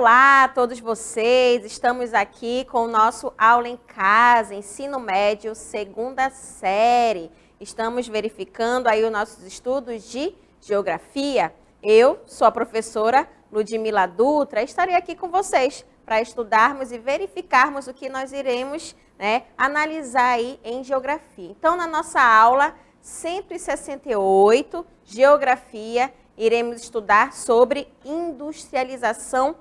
Olá a todos vocês, estamos aqui com o nosso Aula em Casa, Ensino Médio, segunda série. Estamos verificando aí os nossos estudos de Geografia. Eu sou a professora Ludmila Dutra e estarei aqui com vocês para estudarmos e verificarmos o que nós iremos analisar aí em Geografia. Então, na nossa aula 168, Geografia, iremos estudar sobre industrialização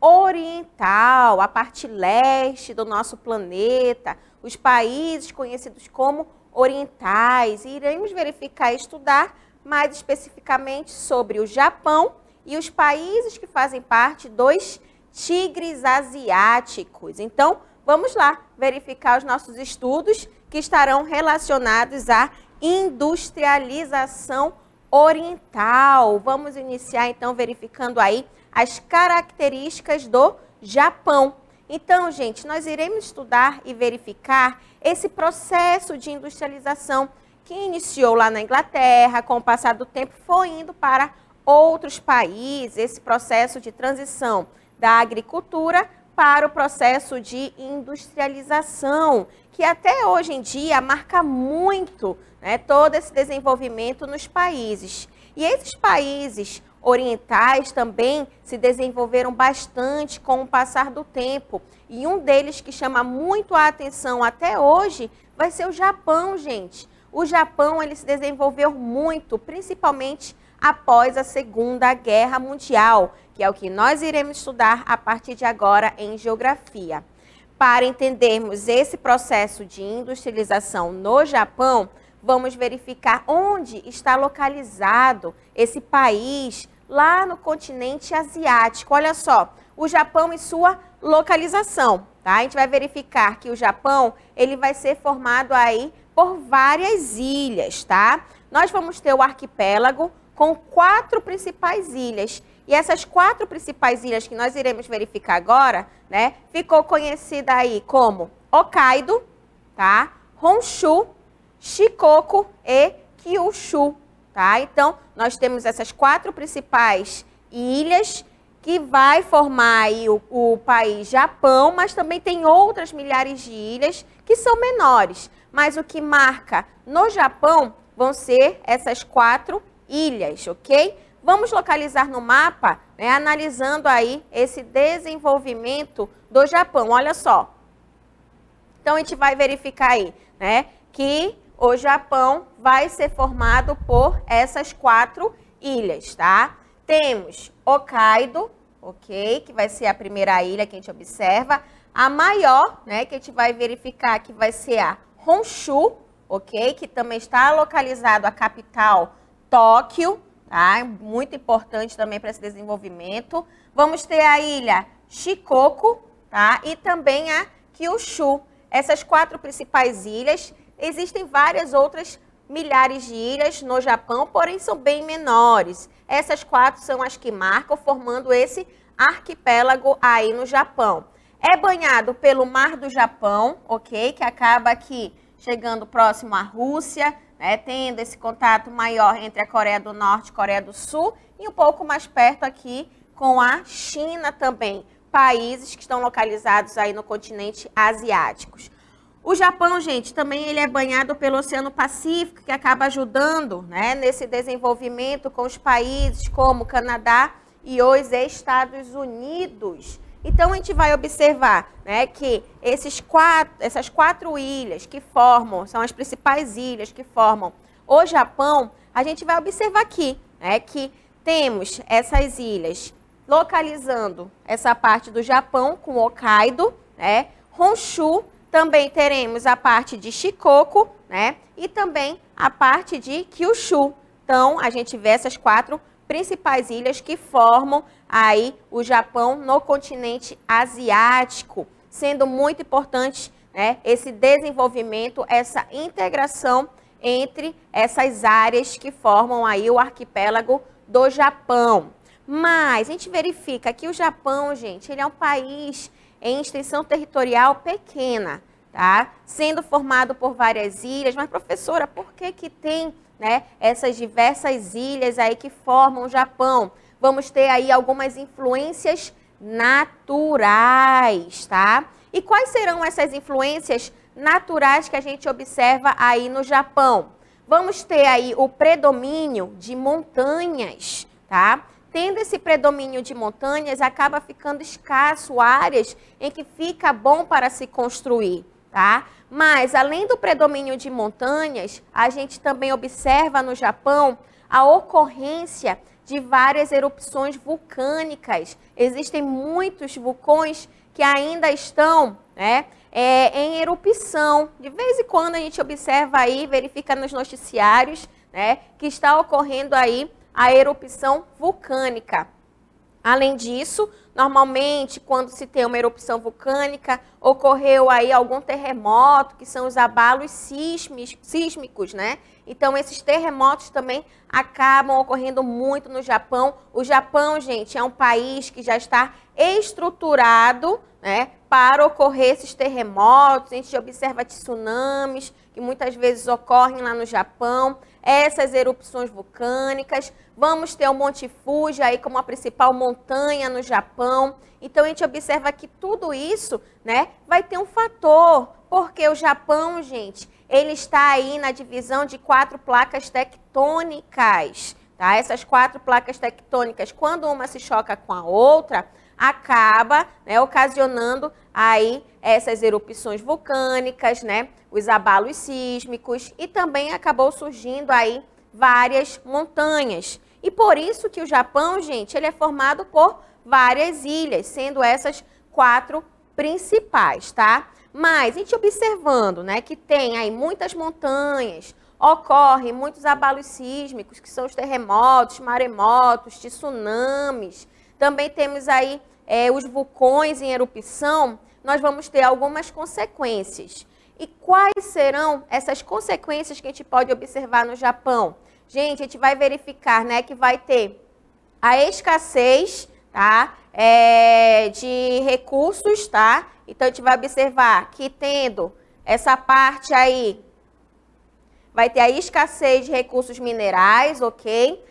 oriental, a parte leste do nosso planeta, os países conhecidos como orientais. E iremos verificar e estudar mais especificamente sobre o Japão e os países que fazem parte dos tigres asiáticos. Então, vamos lá verificar os nossos estudos que estarão relacionados à industrialização oriental. Vamos iniciar então verificando aí as características do Japão. Então, gente, nós iremos estudar e verificar esse processo de industrialização que iniciou lá na Inglaterra, com o passar do tempo foi indo para outros países, esse processo de transição da agricultura para o processo de industrialização, que até hoje em dia marca muito todo esse desenvolvimento nos países. E esses países orientais também se desenvolveram bastante com o passar do tempo. E um deles que chama muito a atenção até hoje vai ser o Japão, gente. O Japão ele se desenvolveu muito, principalmente após a Segunda Guerra Mundial, que é o que nós iremos estudar a partir de agora em Geografia. Para entendermos esse processo de industrialização no Japão, vamos verificar onde está localizado esse país lá no continente asiático. Olha só, o Japão e sua localização, tá? A gente vai verificar que o Japão, ele vai ser formado aí por várias ilhas, tá? Nós vamos ter o arquipélago com 4 principais ilhas. E essas 4 principais ilhas que nós iremos verificar agora, ficou conhecida aí como Hokkaido, tá? Honshu, Shikoku e Kyushu, tá? Então, nós temos essas 4 principais ilhas que vai formar aí o país Japão, mas também tem outras milhares de ilhas que são menores. Mas o que marca no Japão vão ser essas 4 ilhas, ok? Vamos localizar no mapa, analisando aí esse desenvolvimento do Japão. Olha só. Então, a gente vai verificar aí, que o Japão vai ser formado por essas 4 ilhas, tá? Temos Hokkaido, ok? Que vai ser a primeira ilha que a gente observa. A maior, que a gente vai verificar que vai ser a Honshu, ok? Que também está localizado a capital Tóquio, tá? Muito importante também para esse desenvolvimento. Vamos ter a ilha Shikoku, tá? E também a Kyushu. Essas 4 principais ilhas. Existem várias outras milhares de ilhas no Japão, porém são bem menores. Essas 4 são as que marcam, formando esse arquipélago aí no Japão. É banhado pelo Mar do Japão, ok? Que acaba aqui chegando próximo à Rússia, tendo esse contato maior entre a Coreia do Norte e a Coreia do Sul, e um pouco mais perto aqui com a China também, países que estão localizados aí no continente asiático. O Japão, gente, também ele é banhado pelo Oceano Pacífico, que acaba ajudando nesse desenvolvimento com os países como Canadá e os Estados Unidos. Então, a gente vai observar que essas 4 ilhas que formam, são as principais ilhas que formam o Japão, a gente vai observar aqui que temos essas ilhas localizando essa parte do Japão com Hokkaido, Honshu. Também teremos a parte de Shikoku, e também a parte de Kyushu. Então, a gente vê essas 4 principais ilhas que formam aí o Japão no continente asiático, sendo muito importante esse desenvolvimento, essa integração entre essas áreas que formam aí o arquipélago do Japão. Mas a gente verifica que o Japão, gente, ele é um país em extensão territorial pequena, tá? Sendo formado por várias ilhas. Mas, professora, por que tem essas diversas ilhas aí que formam o Japão? Vamos ter aí algumas influências naturais, tá? E quais serão essas influências naturais que a gente observa aí no Japão? Vamos ter aí o predomínio de montanhas, tá? Tendo esse predomínio de montanhas, acaba ficando escasso áreas em que fica bom para se construir, tá? Mas, além do predomínio de montanhas, a gente também observa no Japão a ocorrência de várias erupções vulcânicas. Existem muitos vulcões que ainda estão, né, em erupção. De vez em quando a gente observa aí, verifica nos noticiários, né, que está ocorrendo aí a erupção vulcânica. Além disso, normalmente, quando se tem uma erupção vulcânica, ocorreu aí algum terremoto, que são os abalos sísmicos, né? Então, esses terremotos também acabam ocorrendo muito no Japão. O Japão, gente, é um país que já está estruturado, né, para ocorrer esses terremotos. A gente observa tsunamis, que muitas vezes ocorrem lá no Japão, essas erupções vulcânicas. Vamos ter o Monte Fuji aí como a principal montanha no Japão. Então, a gente observa que tudo isso, né, vai ter um fator, porque o Japão, gente, ele está aí na divisão de 4 placas tectônicas, tá? Essas 4 placas tectônicas, quando uma se choca com a outra, acaba, né, ocasionando aí essas erupções vulcânicas, né, os abalos sísmicos, e também acabou surgindo aí várias montanhas. E por isso que o Japão, gente, ele é formado por várias ilhas, sendo essas 4 principais, tá? Mas a gente observando, né, que tem aí muitas montanhas, ocorrem muitos abalos sísmicos, que são os terremotos, maremotos, tsunamis. Também temos aí os vulcões em erupção. Nós vamos ter algumas consequências. E quais serão essas consequências que a gente pode observar no Japão? Gente, a gente vai verificar, né, que vai ter a escassez, tá, de recursos, tá? Então, a gente vai observar que tendo essa parte aí, vai ter a escassez de recursos minerais, ok?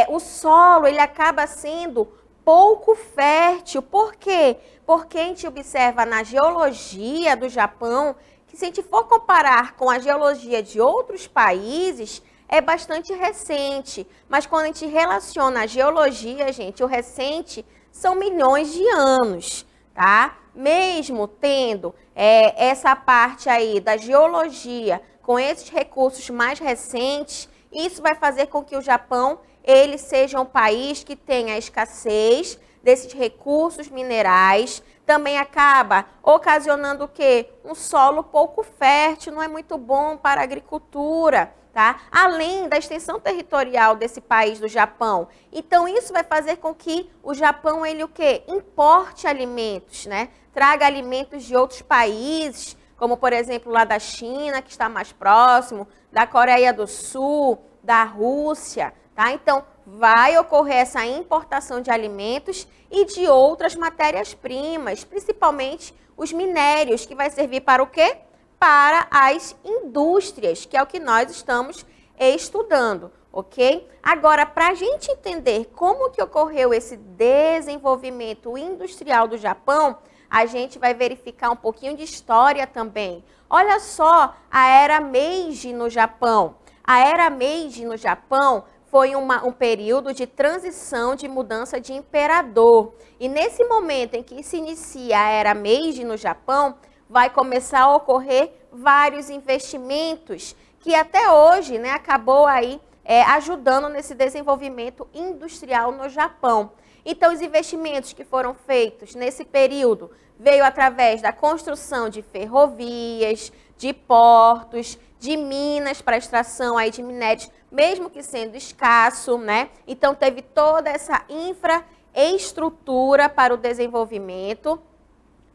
O solo, ele acaba sendo pouco fértil. Por quê? Porque a gente observa na geologia do Japão, que se a gente for comparar com a geologia de outros países, é bastante recente. Mas quando a gente relaciona a geologia, gente, o recente são milhões de anos, tá? Mesmo tendo essa parte aí da geologia com esses recursos mais recentes, isso vai fazer com que o Japão ele seja um país que tenha escassez desses recursos minerais. Também acaba ocasionando o quê? Um solo pouco fértil, não é muito bom para a agricultura, tá? Além da extensão territorial desse país do Japão. Então, isso vai fazer com que o Japão, ele o quê? Importe alimentos, né? Traga alimentos de outros países, como, por exemplo, lá da China, que está mais próximo, da Coreia do Sul, da Rússia, tá? Então, vai ocorrer essa importação de alimentos e de outras matérias-primas, principalmente os minérios, que vai servir para o quê? Para as indústrias, que é o que nós estamos estudando, ok? Agora, para a gente entender como que ocorreu esse desenvolvimento industrial do Japão, a gente vai verificar um pouquinho de história também. Olha só a Era Meiji no Japão. A Era Meiji no Japão foi um período de transição, de mudança de imperador. E nesse momento em que se inicia a Era Meiji no Japão, vai começar a ocorrer vários investimentos que até hoje, né, acabou aí ajudando nesse desenvolvimento industrial no Japão. Então, os investimentos que foram feitos nesse período veio através da construção de ferrovias, de portos, de minas para extração aí de minérios, mesmo que sendo escasso, né? Então, teve toda essa infraestrutura para o desenvolvimento.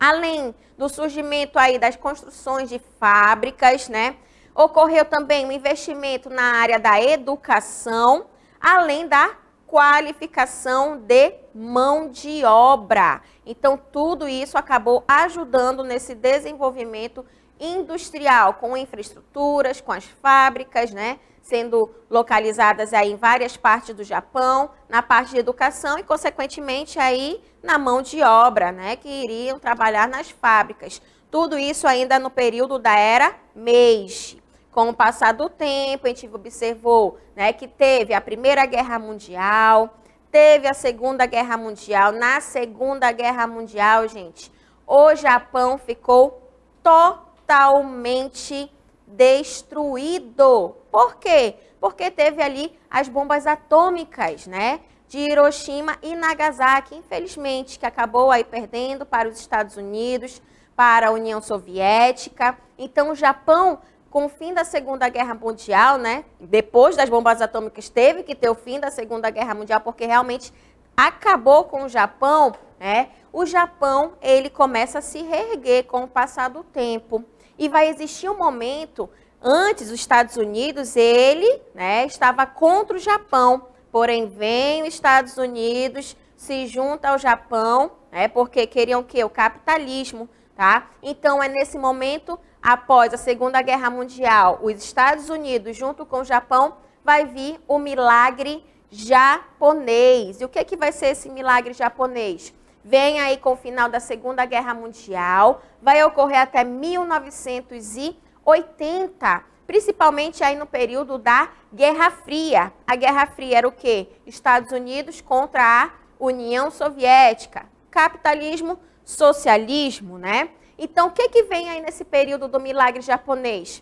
Além do surgimento aí das construções de fábricas, né? Ocorreu também um investimento na área da educação, além da qualificação de mão de obra. Então, tudo isso acabou ajudando nesse desenvolvimento industrial, com infraestruturas, com as fábricas, né, sendo localizadas aí em várias partes do Japão, na parte de educação e, consequentemente, aí na mão de obra, né, que iriam trabalhar nas fábricas. Tudo isso ainda no período da era Meiji. Com o passar do tempo, a gente observou, né, que teve a Primeira Guerra Mundial, teve a Segunda Guerra Mundial. Na Segunda Guerra Mundial, gente, o Japão ficou totalmente destruído. Por quê? Porque teve ali as bombas atômicas, né, de Hiroshima e Nagasaki, infelizmente, que acabou aí perdendo para os Estados Unidos, para a União Soviética. Então, o Japão, com o fim da Segunda Guerra Mundial, né, depois das bombas atômicas, teve que ter o fim da Segunda Guerra Mundial, porque realmente acabou com o Japão, né? O Japão, ele começa a se reerguer com o passar do tempo. E vai existir um momento, antes os Estados Unidos, ele, né, estava contra o Japão, porém vem os Estados Unidos, se junta ao Japão, né, porque queriam o quê? O capitalismo, tá? Então, é nesse momento, após a Segunda Guerra Mundial, os Estados Unidos, junto com o Japão, vai vir o milagre japonês. E o que vai ser esse milagre japonês? Vem aí com o final da Segunda Guerra Mundial, vai ocorrer até 1980, principalmente aí no período da Guerra Fria. A Guerra Fria era o quê? Estados Unidos contra a União Soviética. Capitalismo, socialismo, né? Então, o que vem aí nesse período do milagre japonês?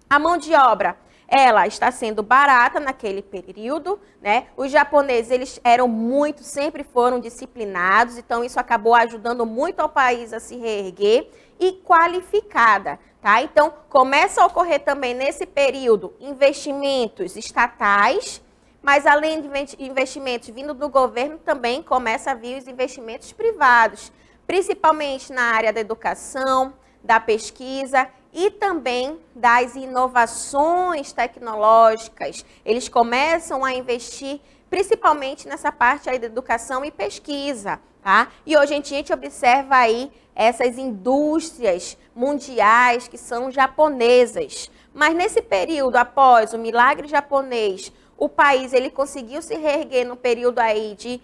A mão de obra, ela está sendo barata naquele período, né? Os japoneses, eles eram muito, sempre foram disciplinados, então isso acabou ajudando muito ao país a se reerguer e qualificada, tá? Então, começa a ocorrer também nesse período investimentos estatais, mas além de investimentos vindo do governo, também começa a vir os investimentos privados, principalmente na área da educação, da pesquisa e também das inovações tecnológicas. Eles começam a investir principalmente nessa parte aí da educação e pesquisa, tá? E hoje em dia a gente observa aí essas indústrias mundiais que são japonesas. Mas nesse período, após o milagre japonês, o país ele conseguiu se reerguer no período aí de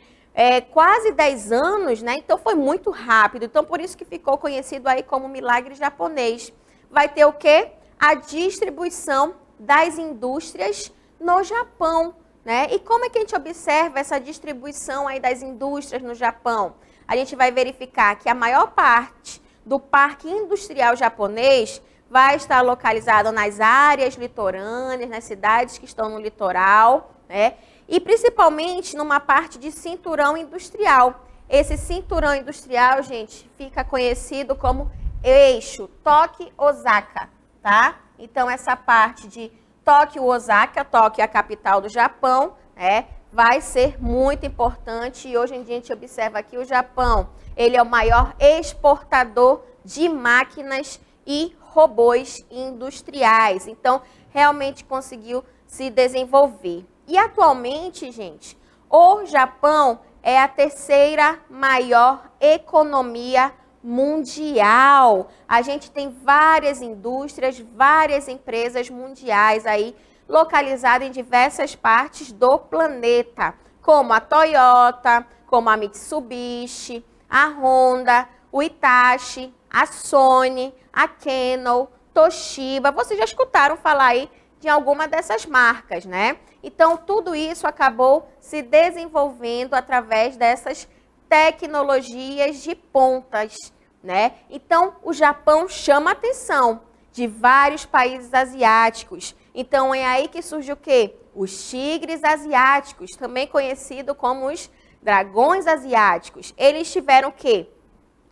quase 10 anos, né? Então foi muito rápido. Então por isso que ficou conhecido aí como milagre japonês. Vai ter o quê? A distribuição das indústrias no Japão, né? E como é que a gente observa essa distribuição aí das indústrias no Japão? A gente vai verificar que a maior parte do parque industrial japonês vai estar localizado nas áreas litorâneas, nas cidades que estão no litoral, né? E principalmente numa parte de cinturão industrial. Esse cinturão industrial, gente, fica conhecido como eixo Tóquio-Osaka, tá? Então, essa parte de Tóquio-Osaka, Tóquio é a capital do Japão, né? Vai ser muito importante e hoje em dia a gente observa que o Japão, ele é o maior exportador de máquinas e robôs industriais. Então, realmente conseguiu se desenvolver. E atualmente, gente, o Japão é a terceira maior economia mundial. A gente tem várias indústrias, várias empresas mundiais aí localizadas em diversas partes do planeta, como a Toyota, como a Mitsubishi, a Honda, o Hitachi, a Sony, a Canon, Toshiba. Vocês já escutaram falar aí de alguma dessas marcas, né? Então, tudo isso acabou se desenvolvendo através dessas tecnologias de pontas, né? Então, o Japão chama a atenção de vários países asiáticos. Então, é aí que surge o quê? Os tigres asiáticos, também conhecido como os dragões asiáticos. Eles tiveram o quê?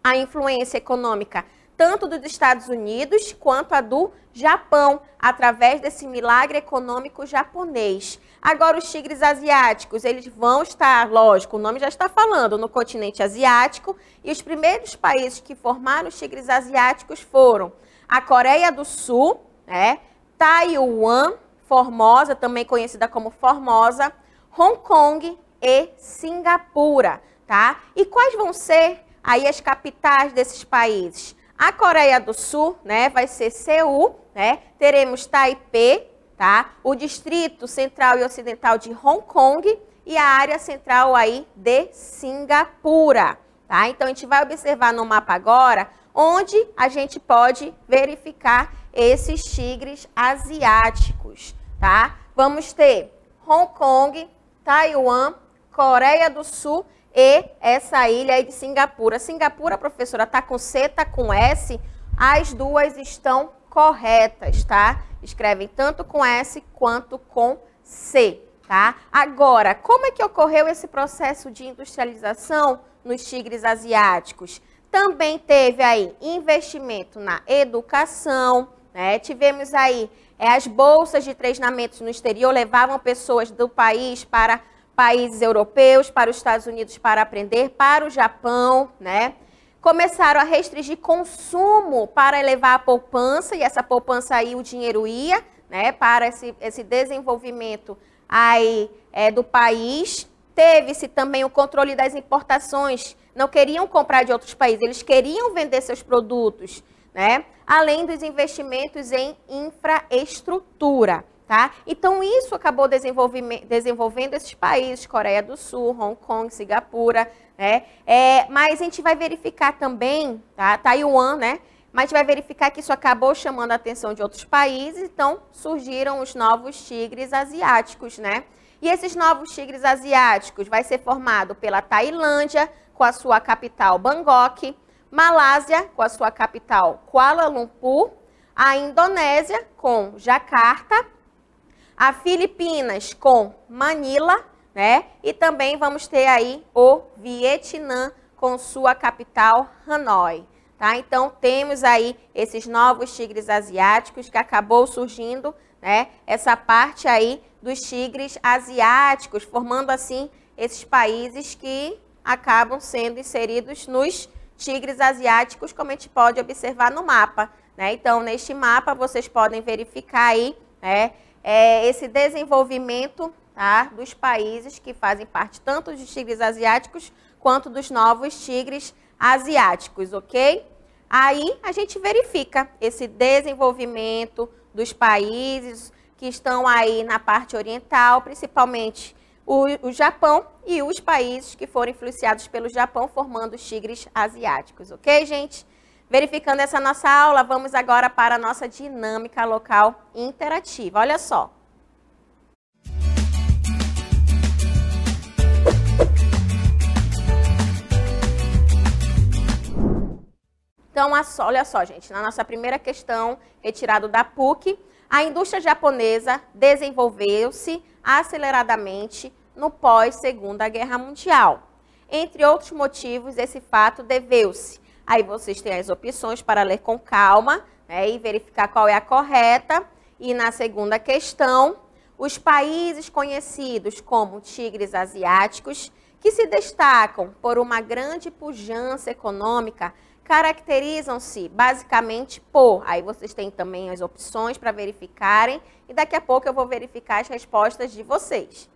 A influência econômica tanto dos Estados Unidos quanto a do Japão, através desse milagre econômico japonês. Agora, os tigres asiáticos, eles vão estar, lógico, o nome já está falando, no continente asiático, e os primeiros países que formaram os tigres asiáticos foram a Coreia do Sul, né, Taiwan, Formosa, também conhecida como Formosa, Hong Kong e Singapura, tá? E quais vão ser aí as capitais desses países? A Coreia do Sul, né, vai ser Seul, né? Teremos Taipei, tá? O distrito central e ocidental de Hong Kong e a área central aí de Singapura, tá? Então, a gente vai observar no mapa agora onde a gente pode verificar esses tigres asiáticos, tá? Vamos ter Hong Kong, Taiwan, Coreia do Sul e essa ilha aí de Singapura. Singapura, professora, tá com C, tá com S? As duas estão corretas, tá? Escrevem tanto com S quanto com C, tá? Agora, como é que ocorreu esse processo de industrialização nos tigres asiáticos? Também teve aí investimento na educação, né? Tivemos aí as bolsas de treinamentos no exterior, levavam pessoas do país para países europeus, para os Estados Unidos para aprender, para o Japão, né? Começaram a restringir consumo para elevar a poupança, e essa poupança aí o dinheiro ia, né, para esse desenvolvimento aí do país. Teve-se também o controle das importações, não queriam comprar de outros países, eles queriam vender seus produtos, né? Além dos investimentos em infraestrutura, tá? Então, isso acabou desenvolvendo esses países, Coreia do Sul, Hong Kong, Singapura, né? Mas a gente vai verificar também, tá? Taiwan, né? Mas a gente vai verificar que isso acabou chamando a atenção de outros países, então surgiram os novos tigres asiáticos, né? E esses novos tigres asiáticos vai ser formado pela Tailândia, com a sua capital Bangkok, Malásia, com a sua capital Kuala Lumpur, a Indonésia, com Jakarta, a Filipinas, com Manila, né? E também vamos ter aí o Vietnã, com sua capital Hanoi. Tá? Então, temos aí esses novos tigres asiáticos que acabou surgindo, né? Essa parte aí dos tigres asiáticos, formando assim esses países que acabam sendo inseridos nos tigres asiáticos, como a gente pode observar no mapa, né? Então, neste mapa, vocês podem verificar aí, né, esse desenvolvimento, tá, dos países que fazem parte tanto dos tigres asiáticos quanto dos novos tigres asiáticos, ok? Aí a gente verifica esse desenvolvimento dos países que estão aí na parte oriental, principalmente o Japão e os países que foram influenciados pelo Japão, formando os tigres asiáticos, ok, gente? Verificando essa nossa aula, vamos agora para a nossa dinâmica local interativa. Olha só. Então, olha só, gente, na nossa primeira questão, retirado da PUC, a indústria japonesa desenvolveu-se aceleradamente no pós-Segunda Guerra Mundial. Entre outros motivos, esse fato deveu-se. Aí vocês têm as opções para ler com calma, né, e verificar qual é a correta. E na segunda questão, os países conhecidos como tigres asiáticos, que se destacam por uma grande pujança econômica, caracterizam-se basicamente por... Aí vocês têm também as opções para verificarem e daqui a pouco eu vou verificar as respostas de vocês.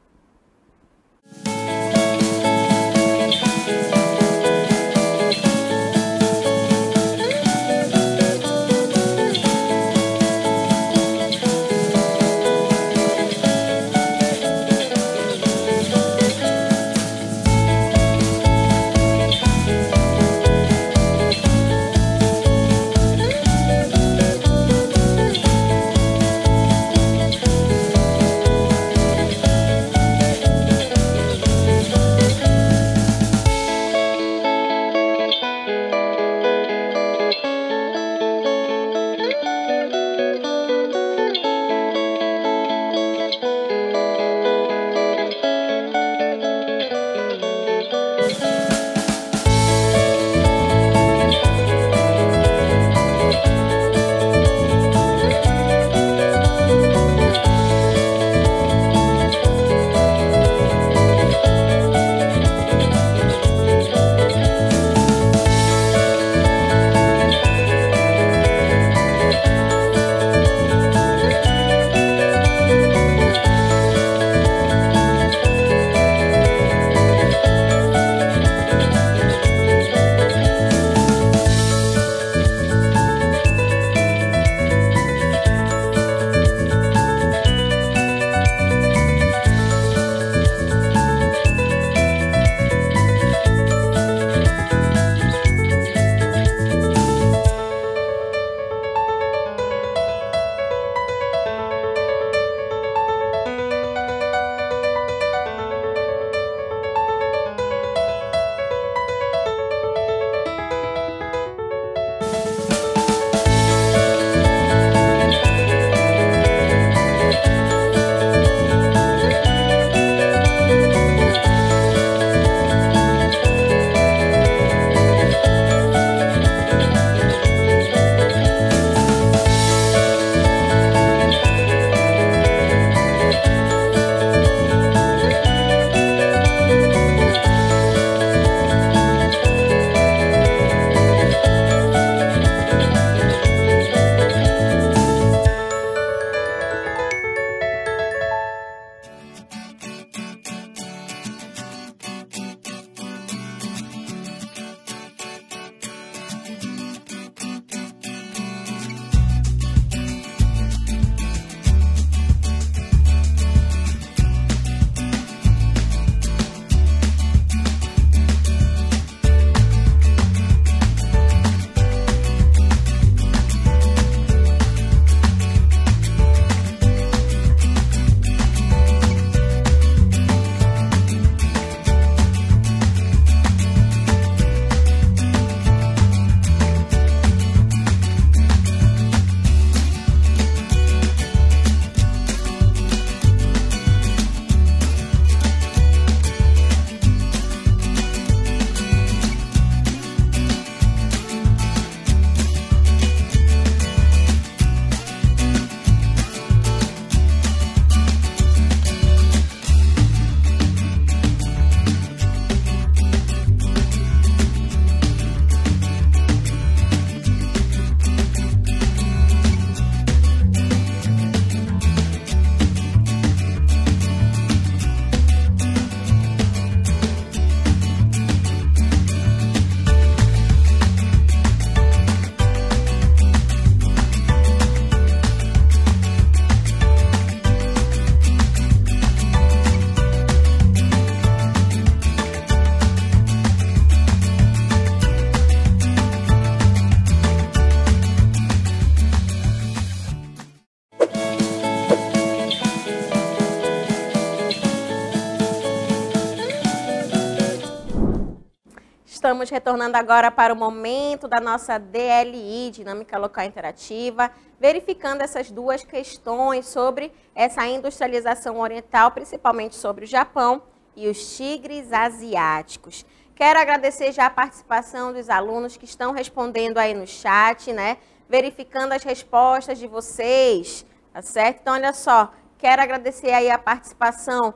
estamos retornando agora para o momento da nossa DLI, Dinâmica Local Interativa, verificando essas duas questões sobre essa industrialização oriental, principalmente sobre o Japão e os tigres asiáticos. Quero agradecer já a participação dos alunos que estão respondendo aí no chat, né? Verificando as respostas de vocês, tá certo? Então, olha só, quero agradecer aí a participação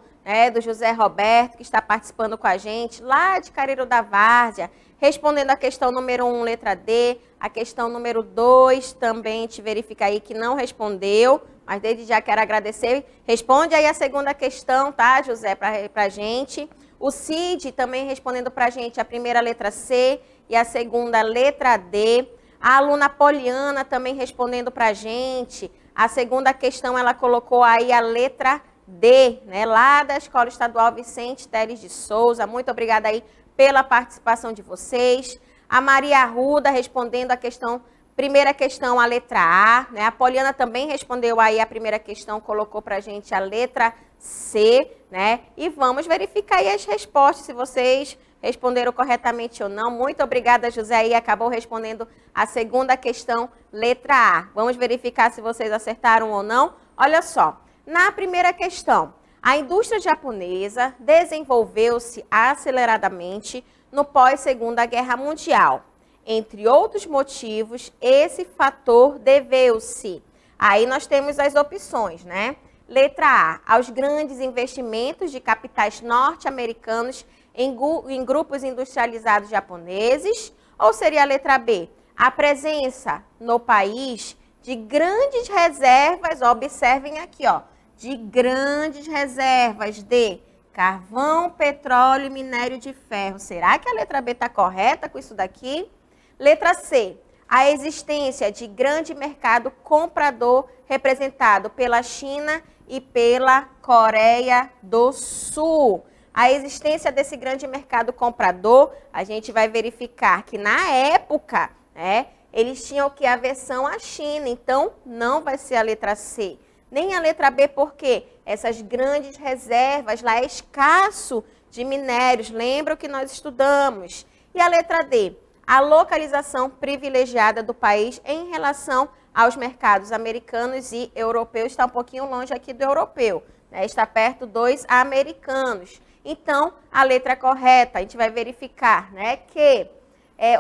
do José Roberto, que está participando com a gente, lá de Careiro da Várzea, respondendo a questão número 1, letra D, a questão número 2 também te verifica aí que não respondeu, mas desde já quero agradecer. Responde aí a segunda questão, tá, José, para a gente. O Cid também respondendo para a gente a primeira letra C e a segunda letra D. A aluna Poliana também respondendo para a gente. A segunda questão ela colocou aí a letra D, né, lá da Escola Estadual Vicente Teles de Souza. Muito obrigada aí pela participação de vocês. A Maria Arruda respondendo a questão, primeira questão, a letra A, né? A Poliana também respondeu aí a primeira questão, colocou pra gente a letra C, né? E vamos verificar aí as respostas, se vocês responderam corretamente ou não. Muito obrigada, José, aí acabou respondendo a segunda questão, letra A. Vamos verificar se vocês acertaram ou não. Olha só. Na primeira questão, a indústria japonesa desenvolveu-se aceleradamente no pós-Segunda Guerra Mundial. Entre outros motivos, esse fator deveu-se. Aí nós temos as opções, né? Letra A, aos grandes investimentos de capitais norte-americanos em grupos industrializados japoneses. Ou seria a letra B, a presença no país de grandes reservas, observem aqui, ó, de grandes reservas de carvão, petróleo e minério de ferro. Será que a letra B está correta com isso daqui? Letra C, a existência de grande mercado comprador representado pela China e pela Coreia do Sul. A existência desse grande mercado comprador, a gente vai verificar que na época, né, eles tinham que aversão à China, então não vai ser a letra C. Nem a letra B, porque essas grandes reservas lá é escasso de minérios, lembra o que nós estudamos. E a letra D, a localização privilegiada do país em relação aos mercados americanos e europeus, está um pouquinho longe aqui do europeu, né? Está perto dos americanos. Então, a letra correta, a gente vai verificar, né, que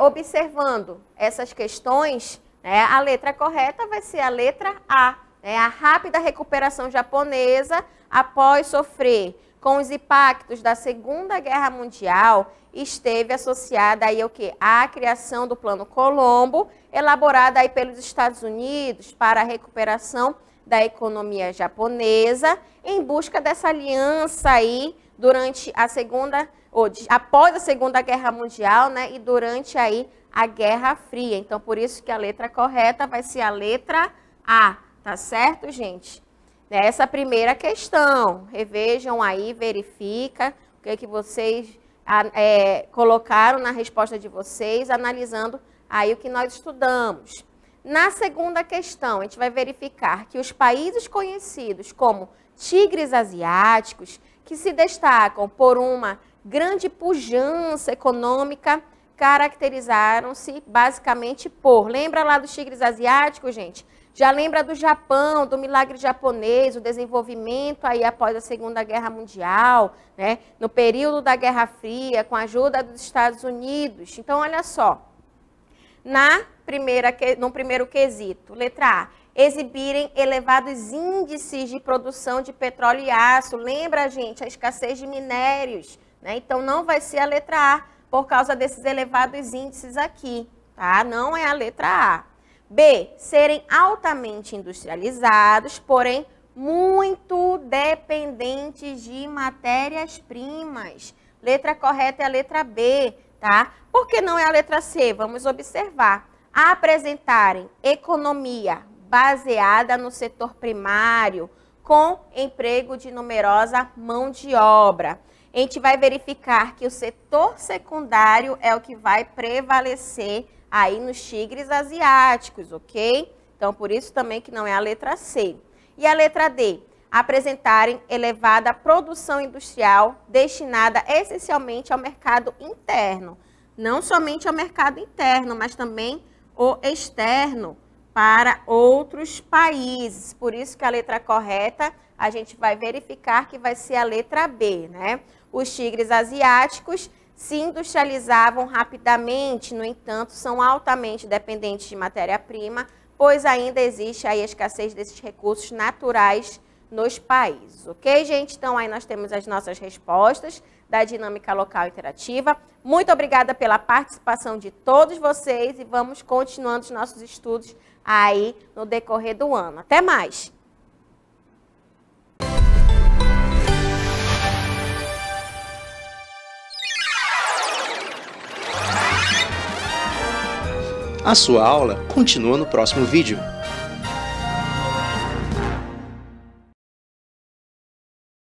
observando essas questões, né, a letra correta vai ser a letra A. A rápida recuperação japonesa, após sofrer com os impactos da Segunda Guerra Mundial, esteve associada aí ao quê? À criação do Plano Colombo, elaborada aí pelos Estados Unidos para a recuperação da economia japonesa, em busca dessa aliança aí durante a após a Segunda Guerra Mundial, né, e durante aí a Guerra Fria. Então, por isso que a letra correta vai ser a letra A. Tá certo, gente? Nessa primeira questão, revejam aí, verifica o que vocês colocaram na resposta de vocês, analisando aí o que nós estudamos. Na segunda questão, a gente vai verificar que os países conhecidos como tigres asiáticos, que se destacam por uma grande pujança econômica, caracterizaram-se basicamente por... Lembra lá dos tigres asiáticos, gente? Já lembra do Japão, do milagre japonês, o desenvolvimento aí após a Segunda Guerra Mundial, né? No período da Guerra Fria, com a ajuda dos Estados Unidos. Então, olha só, no primeiro quesito, letra A, exibirem elevados índices de produção de petróleo e aço. Lembra, gente, a escassez de minérios, né? Então, não vai ser a letra A, por causa desses elevados índices aqui, tá? Não é a letra A. B, serem altamente industrializados, porém muito dependentes de matérias-primas. Letra correta é a letra B, tá? Por que não é a letra C? Vamos observar. Apresentarem economia baseada no setor primário, com emprego de numerosa mão de obra. A gente vai verificar que o setor secundário é o que vai prevalecer aí nos tigres asiáticos, ok? Então, por isso também que não é a letra C. E a letra D, apresentarem elevada produção industrial destinada essencialmente ao mercado interno. não somente ao mercado interno, mas também o externo para outros países. Por isso que a letra correta a gente vai verificar que vai ser a letra B, né? Os tigres asiáticos se industrializavam rapidamente, no entanto, são altamente dependentes de matéria-prima, pois ainda existe aí a escassez desses recursos naturais nos países, ok, gente? Então, aí nós temos as nossas respostas da dinâmica local interativa. Muito obrigada pela participação de todos vocês e vamos continuando os nossos estudos aí no decorrer do ano. Até mais! A sua aula continua no próximo vídeo.